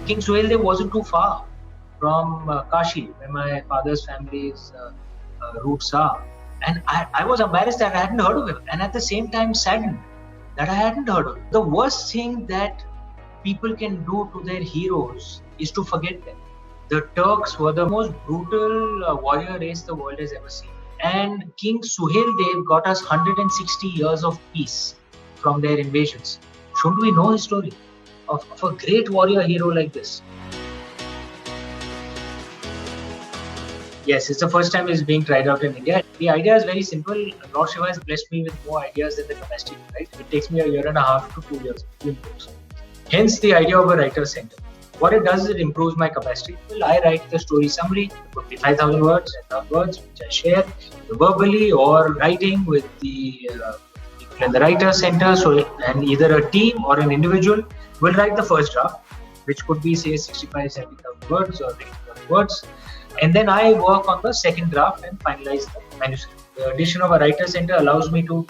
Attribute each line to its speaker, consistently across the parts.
Speaker 1: King Suheldev wasn't too far from Kashi, where my father's family's roots are. And I was embarrassed that I hadn't heard of him, and at the same time saddened that I hadn't heard of him. The worst thing that people can do to their heroes is to forget them. The Turks were the most brutal warrior race the world has ever seen. And King Suheldev got us 160 years of peace from their invasions. Shouldn't we know his story of a great warrior hero like this? Yes, it's the first time it's being tried out in India. The idea is very simple. Lord Shiva has blessed me with more ideas than the capacity to write. It takes me a year and a half to 2 years to do books. Hence the idea of a writer's center. What it does is it improves my capacity. Well, I write the story summary, it could be 5,000 words, 10,000 words, which I share verbally or writing with the people in the writer's center. So, and either a team or an individual will write the first draft, which could be say 65, 70,000 words or 80,000 words. And then I work on the second draft and finalize the manuscript. The addition of a writer's center allows me to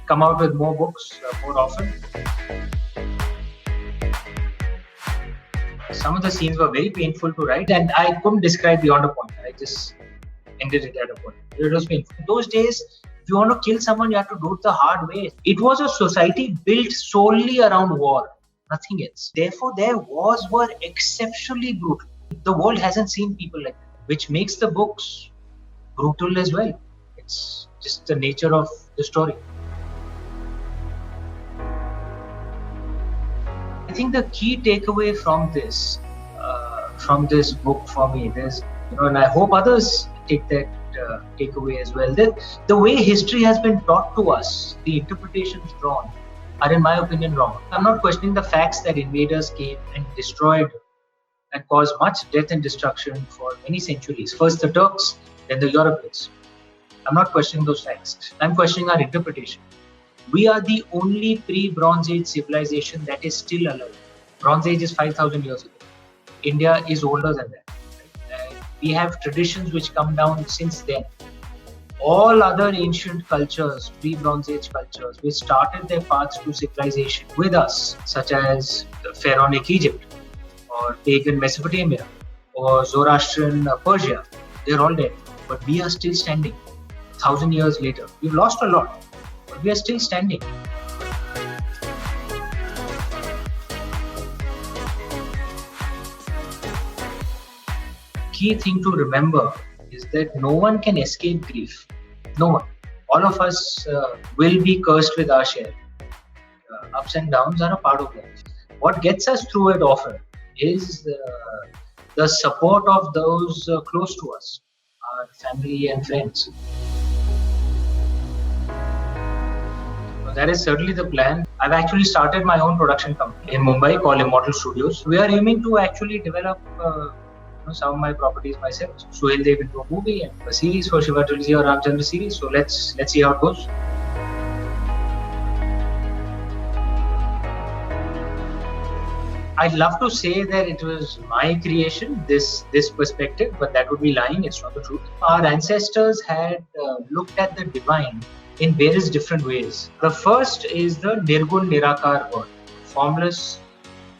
Speaker 1: come out with more books more often. Some of the scenes were very painful to write, and I couldn't describe beyond a point. I just ended it at a point. It was painful. In those days, if you want to kill someone, you have to do it the hard way. It was a society built solely around war, nothing else. Therefore, their wars were exceptionally brutal. The world hasn't seen people like that, which makes the books brutal as well. It's just the nature of the story. I think the key takeaway from this book for me is, and I hope others take that takeaway as well, that the way history has been taught to us, the interpretations drawn, are in my opinion wrong. I'm not questioning the facts that invaders came and destroyed and caused much death and destruction for many centuries. First the Turks, then the Europeans. I'm not questioning those facts. I'm questioning our interpretation. We are the only pre-Bronze Age civilization that is still alive. Bronze Age is 5,000 years ago. India is older than that. Right? We have traditions which come down since then. All other ancient cultures, pre-Bronze Age cultures, which started their paths to civilization with us, such as the Pharaonic Egypt, or pagan Mesopotamia, or Zoroastrian Persia, they're all dead. But we are still standing 1,000 years later. We've lost a lot, but we are still standing. Key thing to remember is that no one can escape grief. No one. All of us will be cursed with our share. Ups and downs are a part of life. What gets us through it often is the support of those close to us, our family and friends. So that is certainly the plan. I've actually started my own production company in Mumbai called Immortal Studios. We are aiming to actually develop some of my properties myself. Suheldev into a movie and a series for Shiva Trilogy or Ramchandra series. So let's see how it goes. I'd love to say that it was my creation, this perspective, but that would be lying. It's not the truth. Our ancestors had looked at the divine in various different ways. The first is the Nirgun Nirakar word, formless,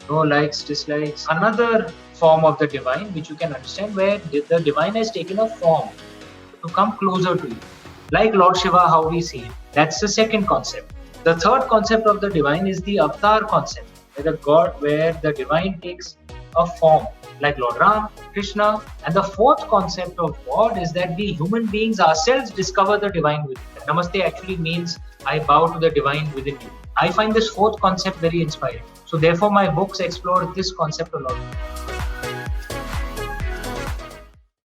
Speaker 1: no likes, dislikes. Another form of the divine, which you can understand, where the divine has taken a form to come closer to you. Like Lord Shiva, how we see him. That's the second concept. The third concept of the divine is the avatar concept, where the divine takes a form, like Lord Ram, Krishna. And the fourth concept of God is that we human beings ourselves discover the divine within. Namaste actually means I bow to the divine within you. I find this fourth concept very inspiring. So therefore my books explore this concept a lot.